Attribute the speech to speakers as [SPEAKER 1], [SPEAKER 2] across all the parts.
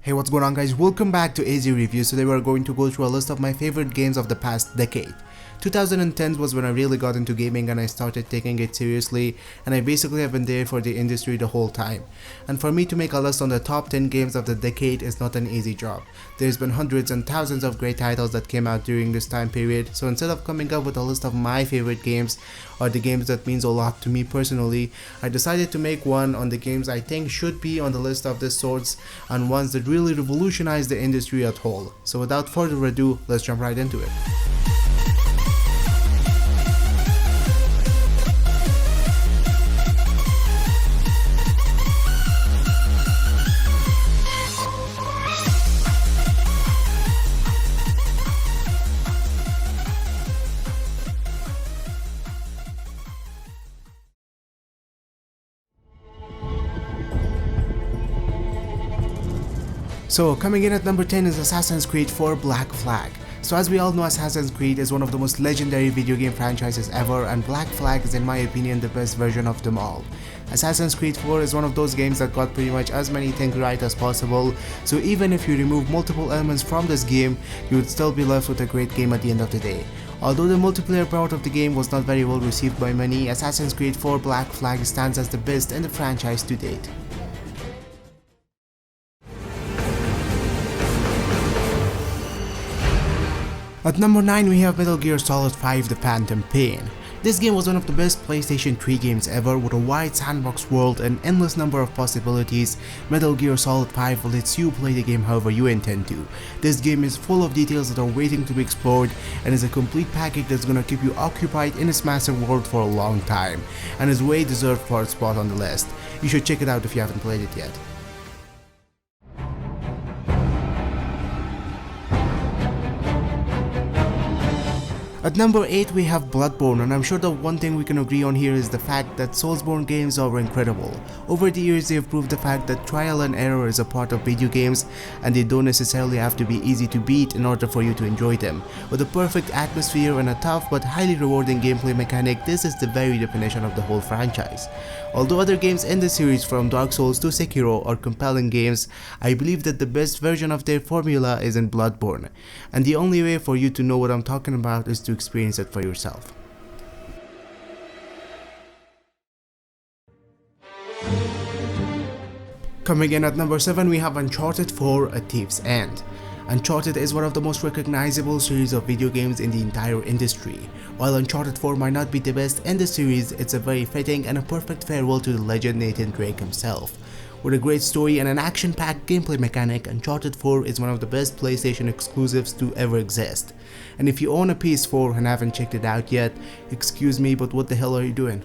[SPEAKER 1] Hey, what's going on guys, welcome back to AZA Reviews. Today we're going to go through a list of my favorite games of the past decade. 2010 was when I really got into gaming and I started taking it seriously, and I basically have been there for the industry the whole time. And for me to make a list on the top 10 games of the decade is not an easy job. There's been hundreds and thousands of great titles that came out during this time period, so instead of coming up with a list of my favorite games or the games that means a lot to me personally, I decided to make one on the games I think should be on the list of this sorts and ones that really revolutionized the industry at whole. So without further ado, let's jump right into it. So coming in at number 10 is Assassin's Creed 4 Black Flag. So as we all know, Assassin's Creed is one of the most legendary video game franchises ever, and Black Flag is in my opinion the best version of them all. Assassin's Creed 4 is one of those games that got pretty much as many things right as possible, so even if you remove multiple elements from this game, you would still be left with a great game at the end of the day. Although the multiplayer part of the game was not very well received by many, Assassin's Creed 4 Black Flag stands as the best in the franchise to date. At number 9 we have Metal Gear Solid 5 The Phantom Pain. This game was one of the best PlayStation 3 games ever, with a wide sandbox world and endless number of possibilities. Metal Gear Solid 5 lets you play the game however you intend to. This game is full of details that are waiting to be explored and is a complete package that's gonna keep you occupied in this massive world for a long time, and is way deserved for its spot on the list. You should check it out if you haven't played it yet. At number 8 we have Bloodborne, and I'm sure the one thing we can agree on here is the fact that Soulsborne games are incredible. Over the years they have proved the fact that trial and error is a part of video games, and they don't necessarily have to be easy to beat in order for you to enjoy them. With a perfect atmosphere and a tough but highly rewarding gameplay mechanic, this is the very definition of the whole franchise. Although other games in the series from Dark Souls to Sekiro are compelling games, I believe that the best version of their formula is in Bloodborne, and the only way for you to know what I'm talking about is to experience it for yourself. Coming in at number 7 we have Uncharted 4 A Thief's End. Uncharted is one of the most recognizable series of video games in the entire industry. While Uncharted 4 might not be the best in the series, it's a very fitting and a perfect farewell to the legend Nathan Drake himself. With a great story and an action-packed gameplay mechanic, Uncharted 4 is one of the best PlayStation exclusives to ever exist. And if you own a PS4 and haven't checked it out yet, excuse me, but what the hell are you doing?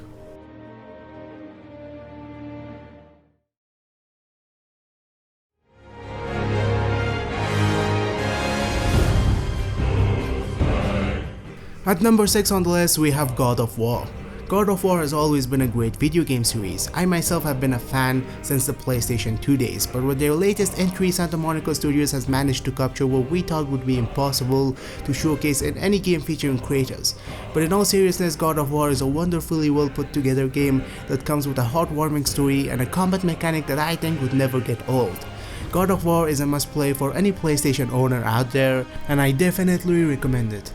[SPEAKER 1] At number 6 on the list we have God of War. God of War has always been a great video game series. I myself have been a fan since the PlayStation 2 days, but with their latest entry, Santa Monica Studios has managed to capture what we thought would be impossible to showcase in any game featuring Kratos. But in all seriousness, God of War is a wonderfully well put together game that comes with a heartwarming story and a combat mechanic that I think would never get old. God of War is a must play for any PlayStation owner out there, and I definitely recommend it.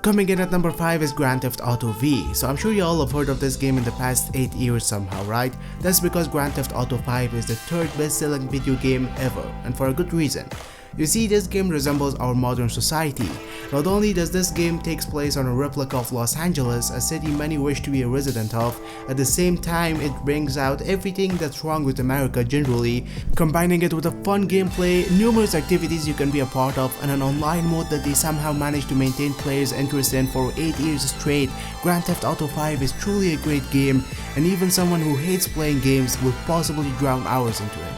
[SPEAKER 1] Coming in at number 5 is Grand Theft Auto V. So I'm sure you all have heard of this game in the past 8 years somehow, right? That's because Grand Theft Auto 5 is the third best selling video game ever, and for a good reason. You see, this game resembles our modern society. Not only does this game takes place on a replica of Los Angeles, a city many wish to be a resident of, at the same time it brings out everything that's wrong with America generally, combining it with a fun gameplay, numerous activities you can be a part of, and an online mode that they somehow managed to maintain players' interest in for 8 years straight. Grand Theft Auto 5 is truly a great game, and even someone who hates playing games will possibly drown hours into it.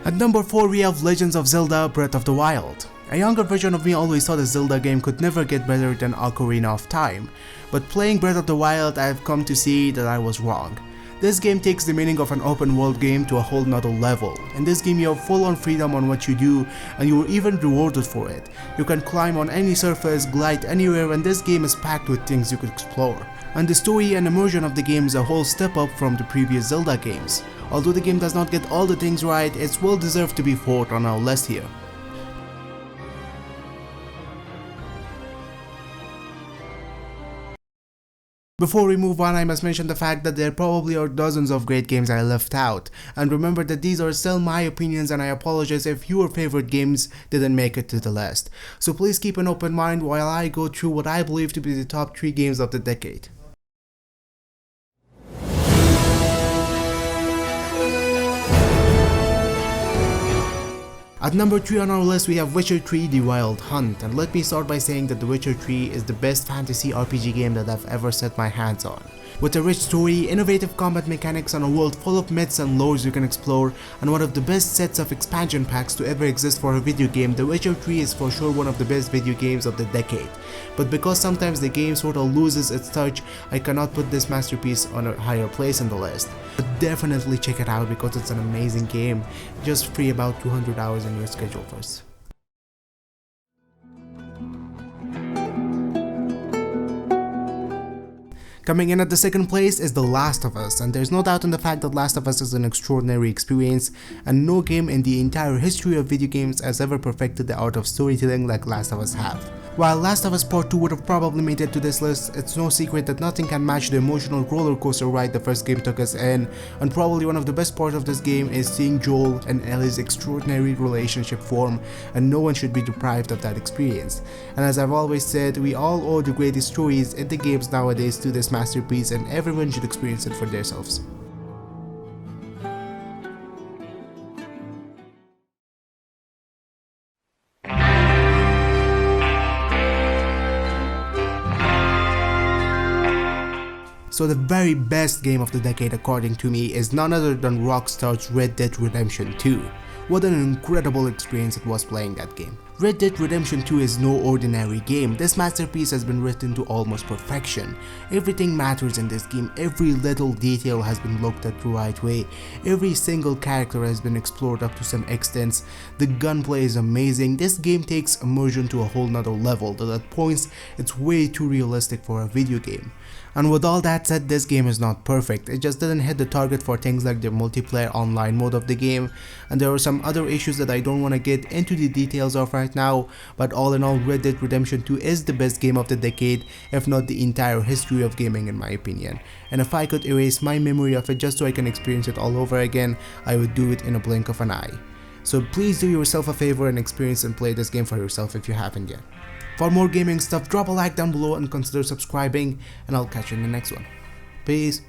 [SPEAKER 1] At number 4 we have Legends of Zelda Breath of the Wild. A younger version of me always thought a Zelda game could never get better than Ocarina of Time, but playing Breath of the Wild I have come to see that I was wrong. This game takes the meaning of an open world game to a whole nother level. In this game you have full on freedom on what you do, and you are even rewarded for it. You can climb on any surface, glide anywhere, and this game is packed with things you could explore. And the story and immersion of the game is a whole step up from the previous Zelda games. Although the game does not get all the things right, it's well deserved to be fourth on our list here. Before we move on, I must mention the fact that there probably are dozens of great games I left out, and remember that these are still my opinions, and I apologize if your favorite games didn't make it to the list. So please keep an open mind while I go through what I believe to be the top 3 games of the decade. At number 3 on our list we have Witcher 3 The Wild Hunt, and let me start by saying that The Witcher 3 is the best fantasy RPG game that I've ever set my hands on. With a rich story, innovative combat mechanics, and a world full of myths and lores you can explore, and one of the best sets of expansion packs to ever exist for a video game, The Witcher 3 is for sure one of the best video games of the decade. But because sometimes the game sorta loses its touch, I cannot put this masterpiece on a higher place in the list. But definitely check it out because it's an amazing game. Just free about 200 hours in your schedule first. Coming in at the second place is The Last of Us, and there's no doubt in the fact that Last of Us is an extraordinary experience, and no game in the entire history of video games has ever perfected the art of storytelling like Last of Us have. While Last of Us Part 2 would have probably made it to this list, it's no secret that nothing can match the emotional roller coaster ride the first game took us in, and probably one of the best parts of this game is seeing Joel and Ellie's extraordinary relationship form, and no one should be deprived of that experience. And as I've always said, we all owe the greatest stories in the games nowadays to this masterpiece, and everyone should experience it for themselves. So the very best game of the decade according to me is none other than Rockstar's Red Dead Redemption 2. What an incredible experience it was playing that game. Red Dead Redemption 2 is no ordinary game. This masterpiece has been written to almost perfection. Everything matters in this game, every little detail has been looked at the right way, every single character has been explored up to some extent, the gunplay is amazing. This game takes immersion to a whole nother level that at points it's way too realistic for a video game. And with all that said, this game is not perfect. It just didn't hit the target for things like the multiplayer online mode of the game, and there are some other issues that I don't want to get into the details of right now, but all in all, Red Dead Redemption 2 is the best game of the decade, if not the entire history of gaming in my opinion. And if I could erase my memory of it just so I can experience it all over again, I would do it in a blink of an eye. So please do yourself a favor and experience and play this game for yourself if you haven't yet. For more gaming stuff, drop a like down below and consider subscribing, and I'll catch you in the next one. Peace.